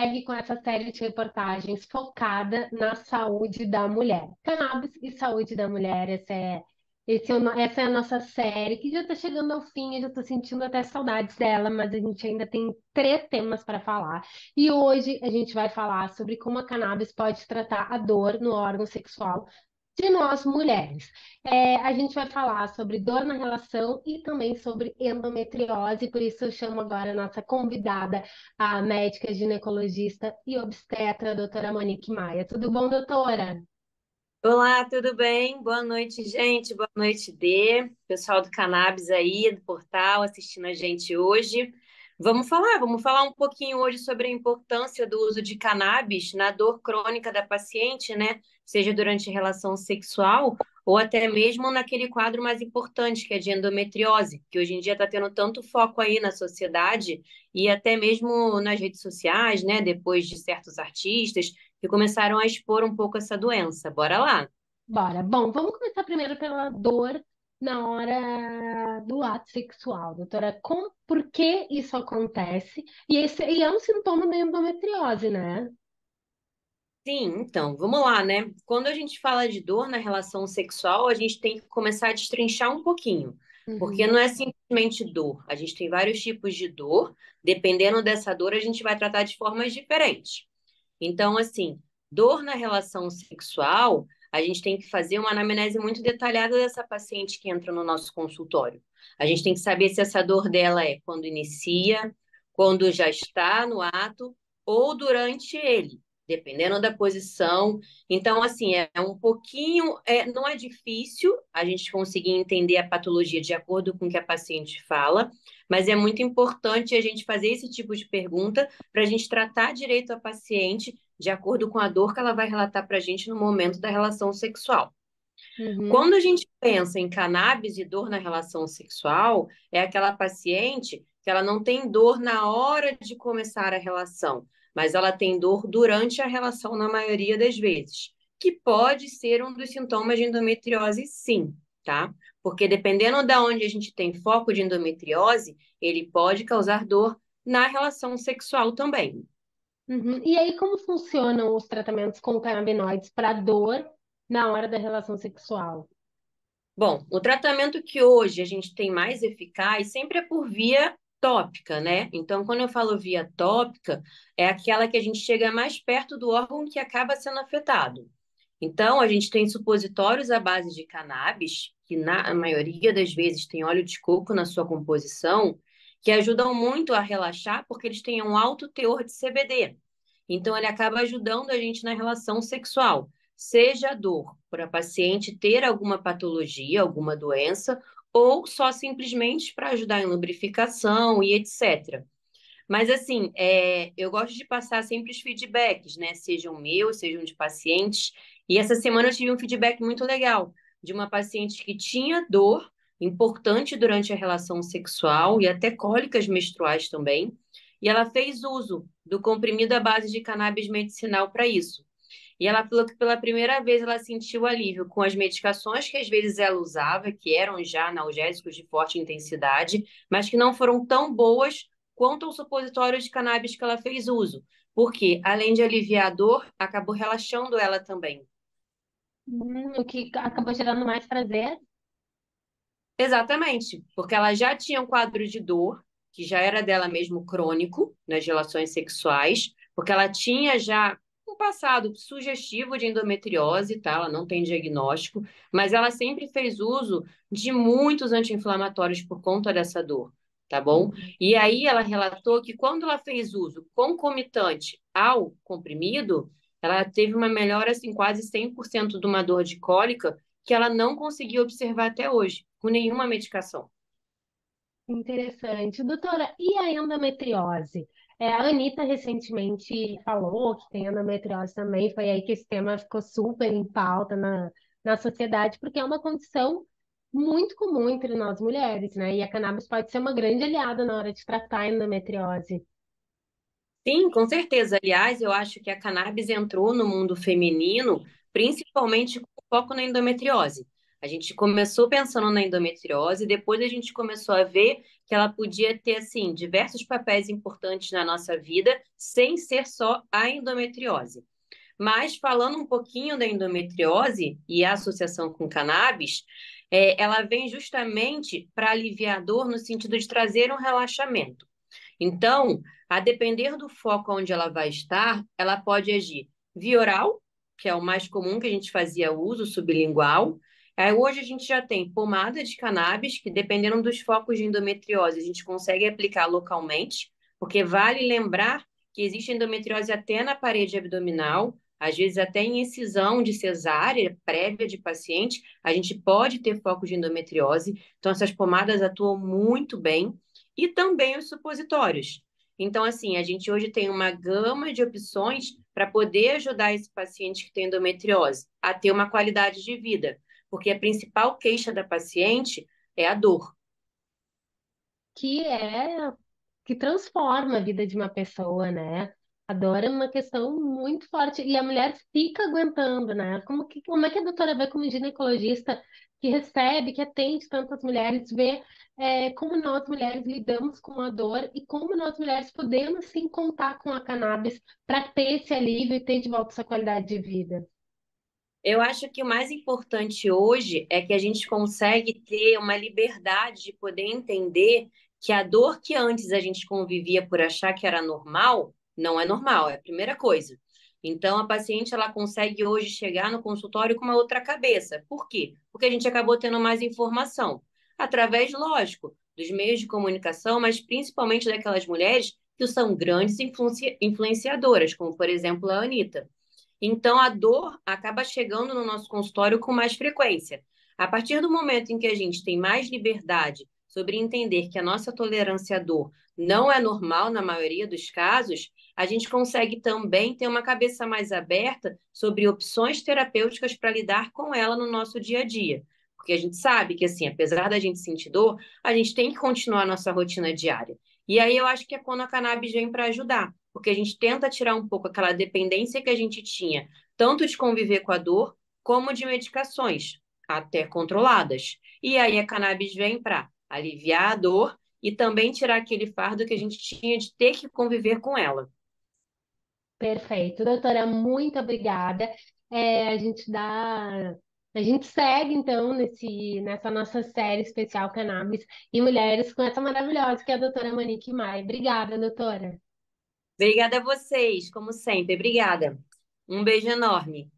segue com essa série de reportagens focada na saúde da mulher. Cannabis e saúde da mulher, essa é a nossa série, que já está chegando ao fim, eu já estou sentindo até saudades dela, mas a gente ainda tem três temas para falar. E hoje a gente vai falar sobre como a cannabis pode tratar a dor no órgão sexual de nós mulheres. A gente vai falar sobre dor na relação e também sobre endometriose, por isso eu chamo agora a nossa convidada, a médica ginecologista e obstetra, a doutora Monique Maia. Tudo bom, doutora? Olá, tudo bem? Boa noite, gente. Boa noite, Dê. Pessoal do Cannabis aí, do portal, assistindo a gente hoje. Vamos falar um pouquinho hoje sobre a importância do uso de cannabis na dor crônica da paciente, né? Seja durante a relação sexual ou até mesmo naquele quadro mais importante, que é de endometriose, que hoje em dia está tendo tanto foco aí na sociedade e até mesmo nas redes sociais, né? Depois de certos artistas que começaram a expor um pouco essa doença. Bora lá. Bora. Bom, vamos começar primeiro pela dor na hora do ato sexual, doutora. Por que isso acontece? E é um sintoma da endometriose, né? Sim, então, vamos lá, né? Quando a gente fala de dor na relação sexual, a gente tem que começar a destrinchar um pouquinho, porque Uhum. não é simplesmente dor. A gente tem vários tipos de dor. Dependendo dessa dor, a gente vai tratar de formas diferentes. Então, assim, dor na relação sexual, a gente tem que fazer uma anamnese muito detalhada dessa paciente que entra no nosso consultório. A gente tem que saber se essa dor dela é quando inicia, quando já está no ato ou durante ele, dependendo da posição. Então, assim, é um pouquinho, não é difícil a gente conseguir entender a patologia de acordo com o que a paciente fala, mas é muito importante a gente fazer esse tipo de pergunta para a gente tratar direito a paciente de acordo com a dor que ela vai relatar para a gente no momento da relação sexual. Uhum. Quando a gente pensa em cannabis e dor na relação sexual, é aquela paciente que ela não tem dor na hora de começar a relação, mas ela tem dor durante a relação na maioria das vezes, que pode ser um dos sintomas de endometriose, sim, tá? Porque dependendo de onde a gente tem foco de endometriose, ele pode causar dor na relação sexual também. Uhum. E aí, como funcionam os tratamentos com canabinoides para dor na hora da relação sexual? Bom, o tratamento que hoje a gente tem mais eficaz sempre é por via tópica, né? Então, quando eu falo via tópica, é aquela que a gente chega mais perto do órgão que acaba sendo afetado. Então, a gente tem supositórios à base de cannabis, que na maioria das vezes tem óleo de coco na sua composição, que ajudam muito a relaxar, porque eles têm um alto teor de CBD. Então, ele acaba ajudando a gente na relação sexual, seja a dor por a paciente ter alguma patologia, alguma doença, ou só simplesmente para ajudar em lubrificação e etc. Mas assim, eu gosto de passar sempre os feedbacks, né? Sejam meus, sejam de pacientes. E essa semana eu tive um feedback muito legal de uma paciente que tinha dor importante durante a relação sexual e até cólicas menstruais também. E ela fez uso do comprimido à base de cannabis medicinal para isso. E ela falou que pela primeira vez ela sentiu alívio com as medicações que às vezes ela usava, que eram já analgésicos de forte intensidade, mas que não foram tão boas quanto o supositório de cannabis que ela fez uso. Porque, além de aliviar a dor, acabou relaxando ela também. O que acabou gerando mais prazer? Exatamente, porque ela já tinha um quadro de dor, que já era dela mesmo crônico nas relações sexuais, porque ela tinha já um passado sugestivo de endometriose, tá? Ela não tem diagnóstico, mas ela sempre fez uso de muitos anti-inflamatórios por conta dessa dor, tá bom? Uhum. E aí ela relatou que quando ela fez uso concomitante ao comprimido, ela teve uma melhora assim quase 100% de uma dor de cólica que ela não conseguiu observar até hoje, com nenhuma medicação. Interessante. Doutora, e a endometriose? A Anitta recentemente falou que tem endometriose também, foi aí que esse tema ficou super em pauta na sociedade, porque é uma condição muito comum entre nós mulheres, né? E a cannabis pode ser uma grande aliada na hora de tratar a endometriose. Sim, com certeza. Aliás, eu acho que a cannabis entrou no mundo feminino, principalmente com foco na endometriose. A gente começou pensando na endometriose, depois a gente começou a ver que ela podia ter, assim, diversos papéis importantes na nossa vida, sem ser só a endometriose. Mas falando um pouquinho da endometriose e a associação com cannabis, ela vem justamente para aliviar a dor no sentido de trazer um relaxamento. Então, a depender do foco onde ela vai estar, ela pode agir via oral, que é o mais comum que a gente fazia uso, sublingual. Aí, hoje a gente já tem pomada de cannabis, que dependendo dos focos de endometriose, a gente consegue aplicar localmente, porque vale lembrar que existe endometriose até na parede abdominal, às vezes até em incisão de cesárea prévia de paciente, a gente pode ter foco de endometriose. Então, essas pomadas atuam muito bem e também os supositórios. Então, assim, a gente hoje tem uma gama de opções para poder ajudar esse paciente que tem endometriose a ter uma qualidade de vida, porque a principal queixa da paciente é a dor. Que é que transforma a vida de uma pessoa, né? A dor é uma questão muito forte e a mulher fica aguentando, né? Como é que a doutora vê como ginecologista que recebe, que atende tantas mulheres, vê como nós mulheres lidamos com a dor e como nós mulheres podemos sim contar com a cannabis para ter esse alívio e ter de volta essa qualidade de vida. Eu acho que o mais importante hoje é que a gente consegue ter uma liberdade de poder entender que a dor que antes a gente convivia por achar que era normal, não é normal, é a primeira coisa. Então, a paciente ela consegue hoje chegar no consultório com uma outra cabeça. Por quê? Porque a gente acabou tendo mais informação. Através, lógico, dos meios de comunicação, mas principalmente daquelas mulheres que são grandes influenciadoras, como, por exemplo, a Anitta. Então, a dor acaba chegando no nosso consultório com mais frequência. A partir do momento em que a gente tem mais liberdade sobre entender que a nossa tolerância à dor não é normal na maioria dos casos, a gente consegue também ter uma cabeça mais aberta sobre opções terapêuticas para lidar com ela no nosso dia a dia. Porque a gente sabe que, assim, apesar da gente sentir dor, a gente tem que continuar a nossa rotina diária. E aí eu acho que é quando a cannabis vem para ajudar, porque a gente tenta tirar um pouco aquela dependência que a gente tinha, tanto de conviver com a dor, como de medicações, até controladas. E aí a cannabis vem para aliviar a dor e também tirar aquele fardo que a gente tinha de ter que conviver com ela. Perfeito. Doutora, muito obrigada. A gente segue então nessa nossa série especial Cannabis e Mulheres com essa maravilhosa que é a doutora Monique Maia. Obrigada, doutora. Obrigada a vocês, como sempre. Obrigada. Um beijo enorme.